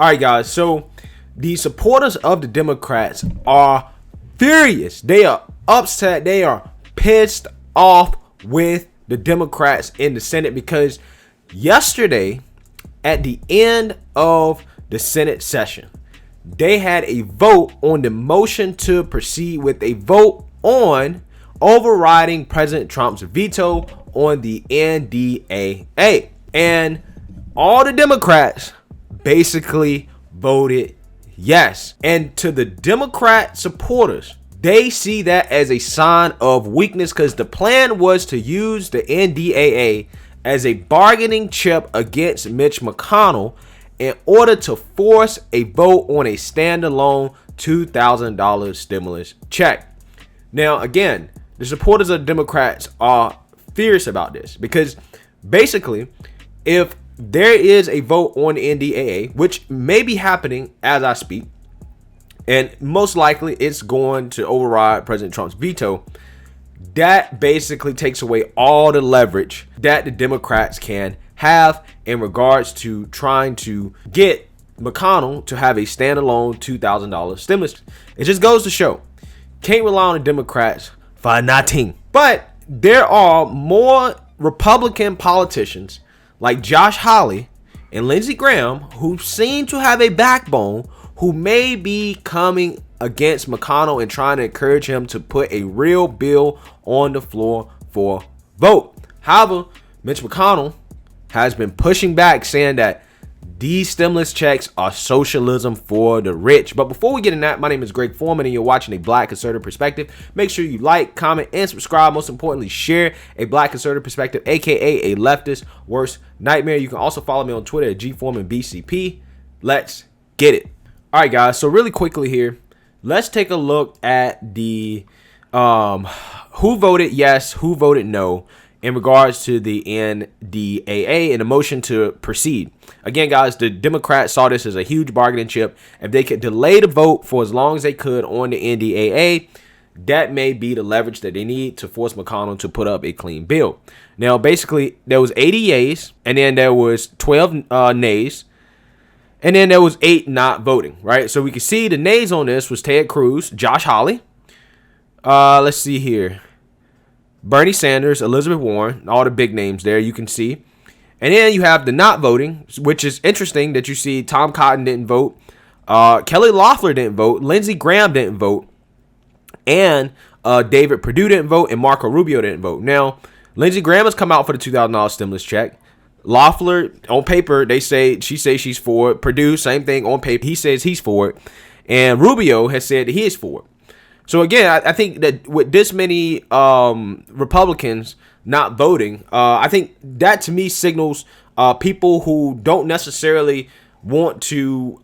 All right, guys. So the supporters of the Democrats are furious. They are upset. They are pissed off with the Democrats in the Senate because yesterday, at the end of the Senate session, they had a vote on the motion to proceed with a vote on overriding President Trump's veto on the NDAA. And all the Democrats basically voted yes. And to the Democrat supporters, they see that as a sign of weakness because the plan was to use the NDAA as a bargaining chip against Mitch McConnell in order to force a vote on a standalone $2,000 stimulus check. Now, again, the supporters of the Democrats are fierce about this because basically, if there is a vote on the NDAA, which may be happening as I speak, and most likely it's going to override President Trump's veto, that basically takes away all the leverage that the Democrats can have in regards to trying to get McConnell to have a standalone $2,000 stimulus. It just goes to show, can't rely on the Democrats for nothing. But there are more Republican politicians like Josh Hawley and Lindsey Graham who seem to have a backbone, who may be coming against McConnell and trying to encourage him to put a real bill on the floor for vote. However, Mitch McConnell has been pushing back, saying that these stimulus checks are socialism for the rich. But before we get in that, my name is Greg Foreman and you're watching A Black Conservative Perspective. Make sure you like, comment, and subscribe. Most importantly, share A Black Conservative Perspective, aka a leftist worst nightmare. You can also follow me on Twitter at GForemanBCP. Let's get it. All right, guys. So really quickly here, let's take a look at the who voted yes, who voted no in regards to the NDAA and the motion to proceed. Again, guys, the Democrats saw this as a huge bargaining chip. If they could delay the vote for as long as they could on the NDAA, that may be the leverage that they need to force McConnell to put up a clean bill. Now, basically, there was 80 yeas, and then there was 12 nays, and then there was 8 not voting, right? So we can see the nays on this was Ted Cruz, Josh Hawley. Let's see here. Bernie Sanders, Elizabeth Warren, all the big names there you can see. And then you have the not voting, which is interesting that you see Tom Cotton didn't vote. Kelly Loeffler didn't vote. Lindsey Graham didn't vote. And David Perdue didn't vote. And Marco Rubio didn't vote. Now, Lindsey Graham has come out for the $2,000 stimulus check. Loeffler, on paper, she says she's for it. Perdue, same thing on paper. He says he's for it. And Rubio has said that he is for it. So again, I think that with this many Republicans not voting, I think that to me signals people who don't necessarily want to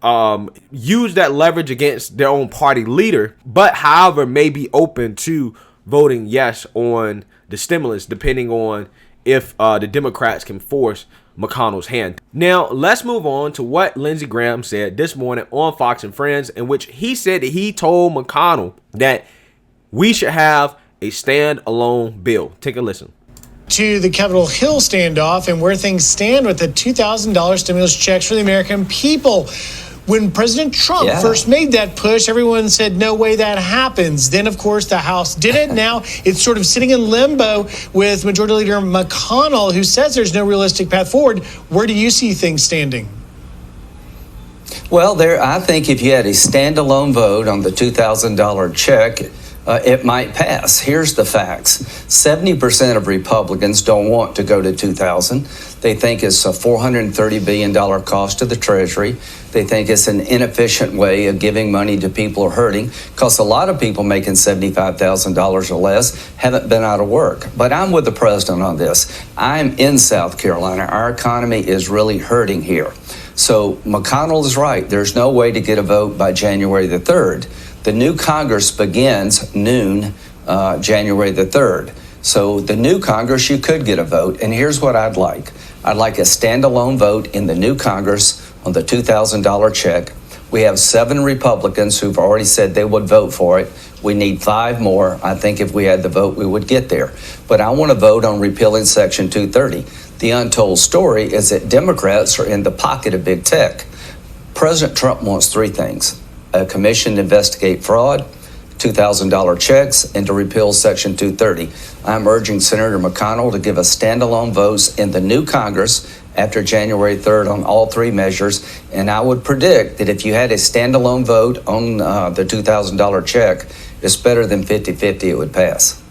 use that leverage against their own party leader, but however may be open to voting yes on the stimulus, depending on if the Democrats can force McConnell's hand. Now, let's move on to what Lindsey Graham said this morning on Fox and Friends, in which he said that he told McConnell that we should have a standalone bill. Take a listen. To the Capitol Hill standoff and where things stand with the $2,000 stimulus checks for the American people. When President Trump first made that push, everyone said, no way that happens. Then, of course, the House did it. Now it's sort of sitting in limbo with Majority Leader McConnell, who says there's no realistic path forward. Where do you see things standing? Well, I think if you had a standalone vote on the $2,000 check, it might pass. Here's the facts. 70% of Republicans don't want to go to $2,000. They think it's a $430 billion cost to the Treasury. They think it's an inefficient way of giving money to people who are hurting, because a lot of people making $75,000 or less haven't been out of work. But I'm with the president on this. I'm in South Carolina. Our economy is really hurting here. So McConnell is right. There's no way to get a vote by January the 3rd. The new Congress begins noon, January the 3rd. So the new Congress, you could get a vote. And here's what I'd like. I'd like a standalone vote in the new Congress on the $2,000 check. We have 7 Republicans who've already said they would vote for it. We need 5 more. I think if we had the vote, we would get there. But I want to vote on repealing Section 230. The untold story is that Democrats are in the pocket of big tech. President Trump wants three things: a commission to investigate fraud, $2,000 checks, and to repeal Section 230. I'm urging Senator McConnell to give a standalone vote in the new Congress after January 3rd on all three measures. And I would predict that if you had a standalone vote on the $2,000 check, it's better than 50-50 it would pass.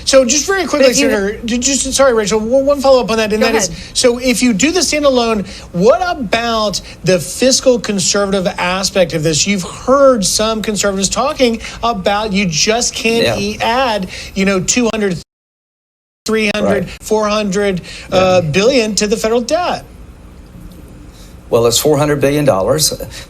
So just very quickly, Senator, sorry, Rachel, one follow-up on that, and that is, so if you do the standalone, what about the fiscal conservative aspect of this? You've heard some conservatives talking about you just can't add, 200, 300, 400 billion to the federal debt. Well, it's $400 billion.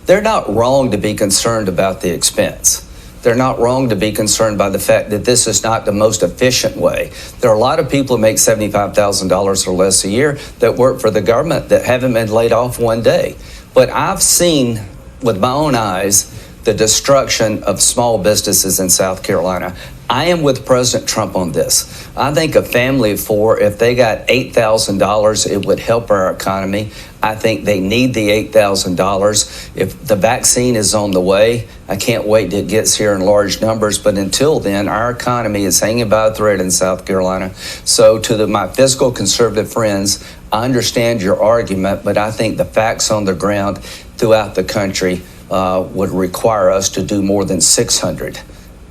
They're not wrong to be concerned about the expense. They're not wrong to be concerned by the fact that this is not the most efficient way. There are a lot of people who make $75,000 or less a year that work for the government that haven't been laid off one day. But I've seen with my own eyes the destruction of small businesses in South Carolina. I am with President Trump on this. I think a family of four, if they got $8,000, it would help our economy. I think they need the $8,000. If the vaccine is on the way, I can't wait till it gets here in large numbers. But until then, our economy is hanging by a thread in South Carolina. So to my fiscal conservative friends, I understand your argument, but I think the facts on the ground throughout the country would require us to do more than 600.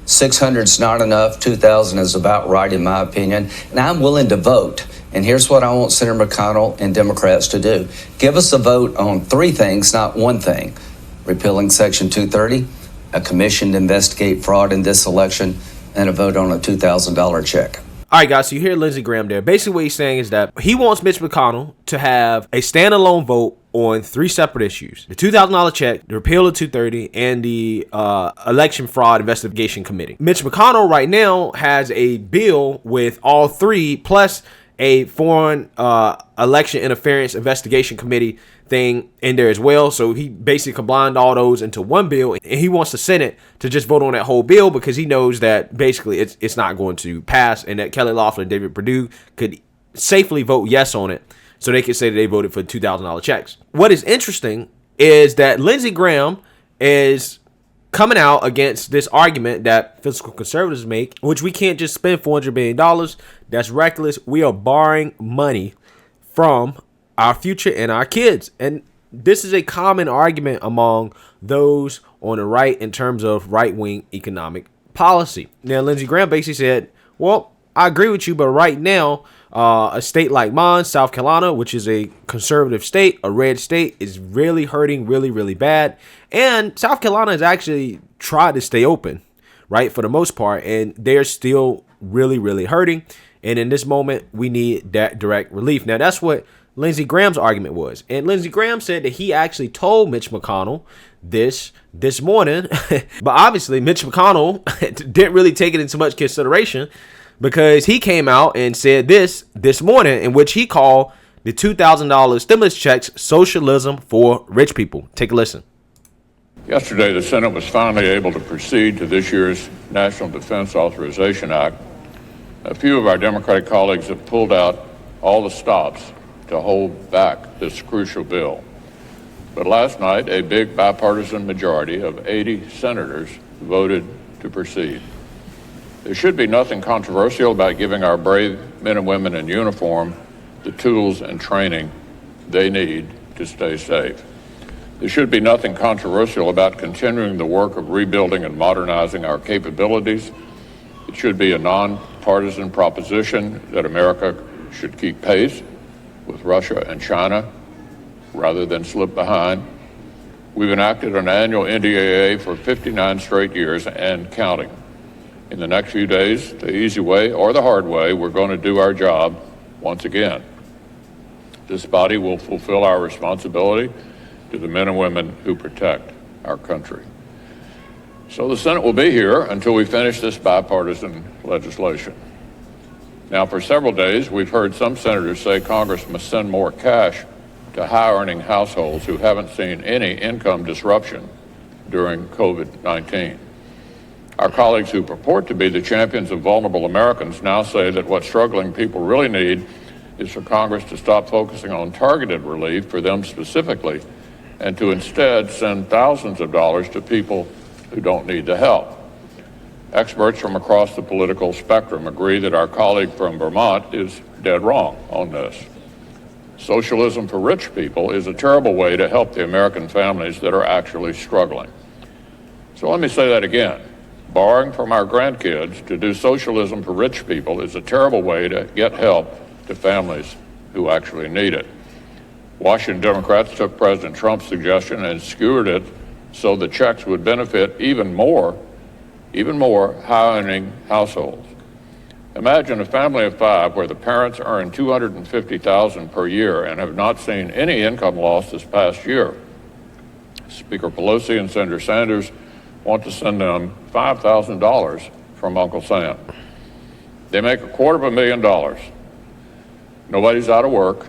600 is not enough. 2,000 is about right, in my opinion. And I'm willing to vote. And here's what I want Senator McConnell and Democrats to do. Give us a vote on three things, not one thing. Repealing Section 230, a commission to investigate fraud in this election, and a vote on a $2,000 check. All right, guys, so you hear Lindsey Graham there. Basically what he's saying is that he wants Mitch McConnell to have a standalone vote on three separate issues: the $2,000 check, the repeal of 230, and the election fraud investigation committee. Mitch McConnell right now has a bill with all three, plus a foreign election interference investigation committee thing in there as well. So he basically combined all those into one bill, and he wants the Senate to just vote on that whole bill because he knows that basically it's not going to pass, and that Kelly Loeffler and David Perdue could safely vote yes on it, so they could say that they voted for $2,000 checks. What is interesting is that Lindsey Graham is coming out against this argument that fiscal conservatives make, which we can't just spend $400 billion. That's reckless. We are borrowing money from our future and our kids. And this is a common argument among those on the right in terms of right-wing economic policy. Now, Lindsey Graham basically said, well, I agree with you, but right now, a state like mine, South Carolina, which is a conservative state, a red state, is really hurting really, really bad. And South Carolina has actually tried to stay open, right, for the most part, and they're still really, really hurting. And in this moment, we need that direct relief. Now, that's what Lindsey Graham's argument was. And Lindsey Graham said that he actually told Mitch McConnell this morning. But obviously, Mitch McConnell didn't really take it into much consideration, because he came out and said this morning, in which he called the $2,000 stimulus checks socialism for rich people. Take a listen. Yesterday, the Senate was finally able to proceed to this year's National Defense Authorization Act. A few of our Democratic colleagues have pulled out all the stops to hold back this crucial bill. But last night, a big bipartisan majority of 80 senators voted to proceed. There should be nothing controversial about giving our brave men and women in uniform the tools and training they need to stay safe. There should be nothing controversial about continuing the work of rebuilding and modernizing our capabilities. It should be a nonpartisan proposition that America should keep pace with Russia and China rather than slip behind. We've enacted an annual NDAA for 59 straight years and counting. In the next few days, the easy way or the hard way, we're going to do our job once again. This body will fulfill our responsibility to the men and women who protect our country. So the Senate will be here until we finish this bipartisan legislation. Now, for several days, we've heard some senators say Congress must send more cash to high-earning households who haven't seen any income disruption during COVID-19. Our colleagues who purport to be the champions of vulnerable Americans now say that what struggling people really need is for Congress to stop focusing on targeted relief for them specifically and to instead send thousands of dollars to people who don't need the help. Experts from across the political spectrum agree that our colleague from Vermont is dead wrong on this. Socialism for rich people is a terrible way to help the American families that are actually struggling. So let me say that again. Borrowing from our grandkids to do socialism for rich people is a terrible way to get help to families who actually need it. Washington Democrats took President Trump's suggestion and skewered it so the checks would benefit even more high-earning households. Imagine a family of 5 where the parents earn $250,000 per year and have not seen any income loss this past year. Speaker Pelosi and Senator Sanders want to send them $5,000 from Uncle Sam. They make $250,000. Nobody's out of work,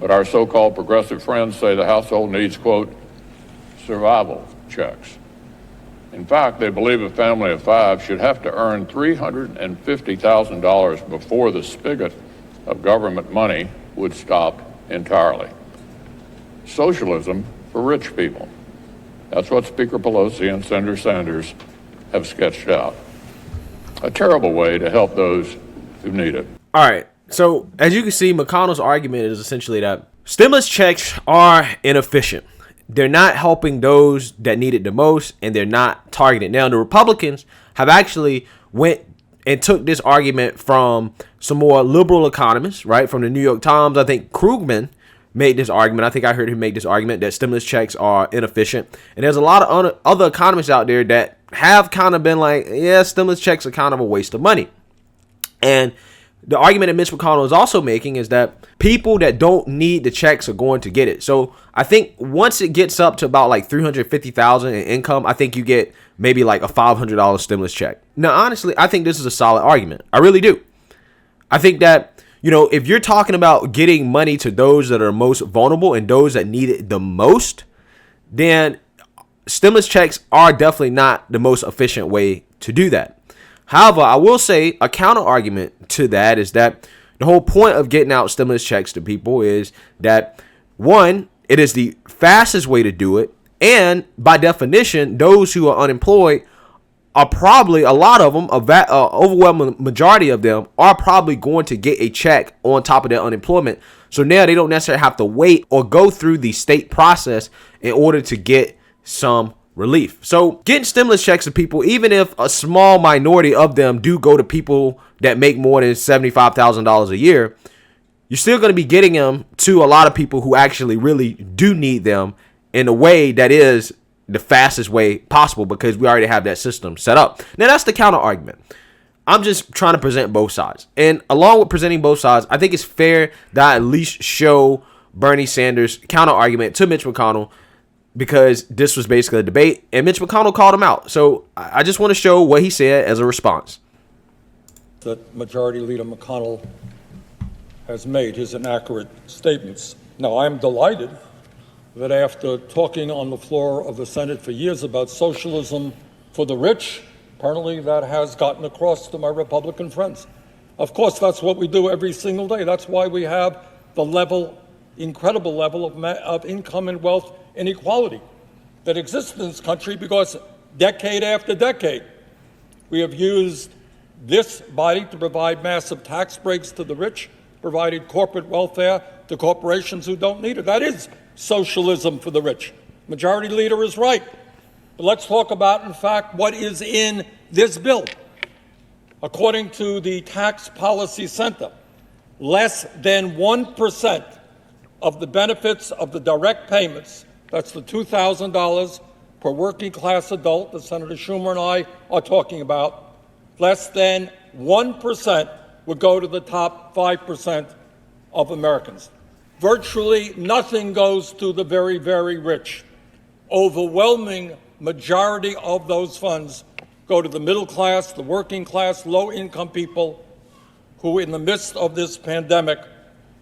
but our so-called progressive friends say the household needs, quote, survival checks. In fact, they believe a family of 5 should have to earn $350,000 before the spigot of government money would stop entirely. Socialism for rich people. That's what Speaker Pelosi and Senator Sanders have sketched out. A terrible way to help those who need it. All right. So as you can see, McConnell's argument is essentially that stimulus checks are inefficient. They're not helping those that need it the most, and they're not targeted. Now, the Republicans have actually went and took this argument from some more liberal economists, right? From the New York Times. I think Krugman made this argument. I think I heard him make this argument that stimulus checks are inefficient. And there's a lot of other economists out there that have kind of been like, yeah, stimulus checks are kind of a waste of money. And the argument that Mitch McConnell is also making is that people that don't need the checks are going to get it. So I think once it gets up to about like $350,000 in income, I think you get maybe like a $500 stimulus check. Now, honestly, I think this is a solid argument. I really do. I think that, you know, if you're talking about getting money to those that are most vulnerable and those that need it the most, then stimulus checks are definitely not the most efficient way to do that. However, I will say a counter argument to that is that the whole point of getting out stimulus checks to people is that, one, it is the fastest way to do it. And by definition, those who are unemployed are probably, a lot of them, overwhelming majority of them are probably going to get a check on top of their unemployment. So now they don't necessarily have to wait or go through the state process in order to get some relief. So getting stimulus checks to people, even if a small minority of them do go to people that make more than $75,000 a year, you're still going to be getting them to a lot of people who actually really do need them in a way that is the fastest way possible, because we already have that system set up. Now, that's the counter argument. I'm just trying to present both sides. And along with presenting both sides, I think it's fair that I at least show Bernie Sanders' counter argument to Mitch McConnell, because this was basically a debate and Mitch McConnell called him out. So I just want to show what he said as a response. That Majority Leader McConnell has made his inaccurate statements. Now, I'm delighted that after talking on the floor of the Senate for years about socialism for the rich, apparently that has gotten across to my Republican friends. Of course, that's what we do every single day. That's why we have the incredible level of income and wealth inequality that exists in this country, because decade after decade, we have used this body to provide massive tax breaks to the rich, provided corporate welfare to corporations who don't need it. That is socialism for the rich. Majority Leader is right. But let's talk about, in fact, what is in this bill. According to the Tax Policy Center, less than 1% of the benefits of the direct payments, that's the $2,000 per working class adult that Senator Schumer and I are talking about, less than 1% would go to the top 5% of Americans. Virtually nothing goes to the very, very rich. Overwhelming majority of those funds go to the middle class, the working class, low-income people who, in the midst of this pandemic,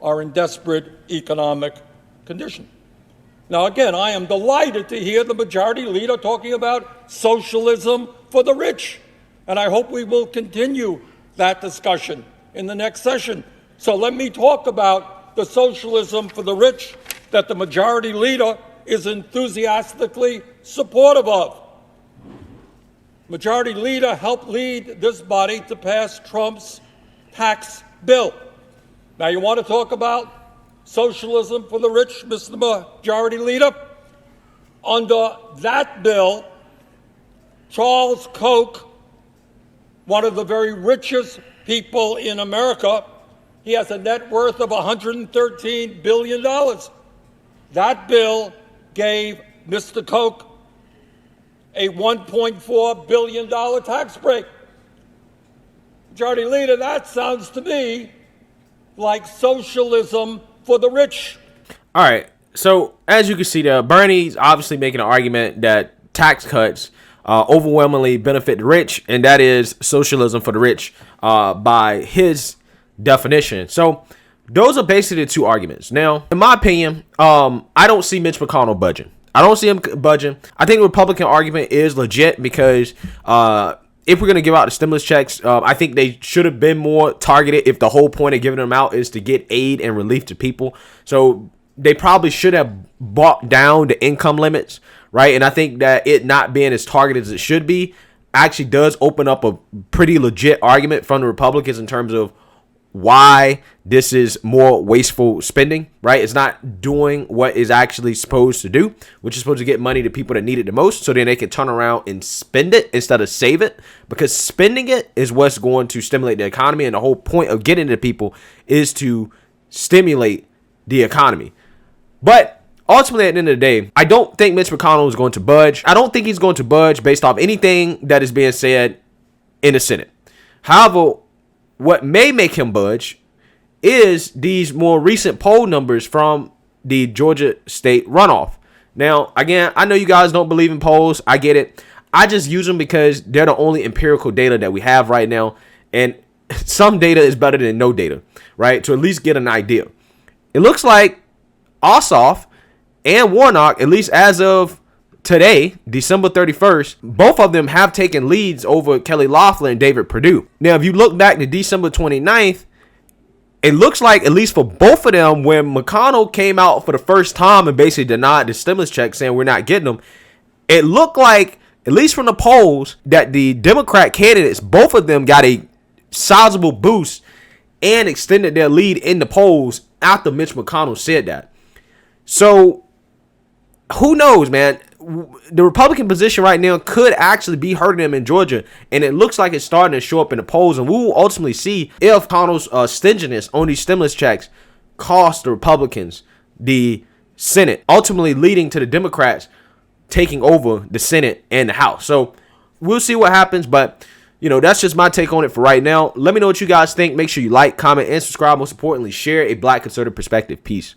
are in desperate economic condition. Now, again, I am delighted to hear the Majority Leader talking about socialism for the rich, and I hope we will continue that discussion in the next session. So let me talk about the socialism for the rich that the Majority Leader is enthusiastically supportive of. Majority Leader helped lead this body to pass Trump's tax bill. Now, you want to talk about socialism for the rich, Mr. Majority Leader? Under that bill, Charles Koch, one of the very richest people in America, he has a net worth of $113 billion. That bill gave Mr. Koch a $1.4 billion tax break. Majority Leader, that sounds to me like socialism for the rich. All right. So as you can see there, Bernie's obviously making an argument that tax cuts overwhelmingly benefit the rich, and that is socialism for the rich by his definition. So those are basically the two arguments. Now, in my opinion, I don't see Mitch McConnell budging. I don't see him budging. I think the Republican argument is legit because if we're going to give out the stimulus checks, I think they should have been more targeted if the whole point of giving them out is to get aid and relief to people. So they probably should have brought down the income limits, right? And I think that it not being as targeted as it should be actually does open up a pretty legit argument from the Republicans in terms of why this is more wasteful spending, right? It's not doing what is actually supposed to do, which is supposed to get money to people that need it the most, so then they can turn around and spend it instead of save it, because spending it is what's going to stimulate the economy, and the whole point of getting it to people is to stimulate the economy. But ultimately, at the end of the day, I don't think Mitch McConnell is going to budge. I don't think he's going to budge based off anything that is being said in the Senate. However, what may make him budge is these more recent poll numbers from the Georgia state runoff. Now, again, I know you guys don't believe in polls. I get it. I just use them because they're the only empirical data that we have right now. And some data is better than no data, right? To at least get an idea. It looks like Ossoff and Warnock, at least as of today, December 31st, both of them have taken leads over Kelly Loeffler and David Perdue. Now, if you look back to December 29th, it looks like, at least for both of them, when McConnell came out for the first time and basically denied the stimulus check saying we're not getting them, it looked like, at least from the polls, that the Democrat candidates, both of them got a sizable boost and extended their lead in the polls after Mitch McConnell said that. So, who knows, man? The Republican position right now could actually be hurting them in Georgia, and it looks like it's starting to show up in the polls, and we will ultimately see if McConnell's stinginess on these stimulus checks cost the Republicans the Senate, ultimately leading to the Democrats taking over the Senate and the House. So we'll see what happens, but you know, that's just my take on it for right now. Let me know what you guys think. Make sure you like, comment, and subscribe. Most importantly, share a Black conservative perspective. Peace.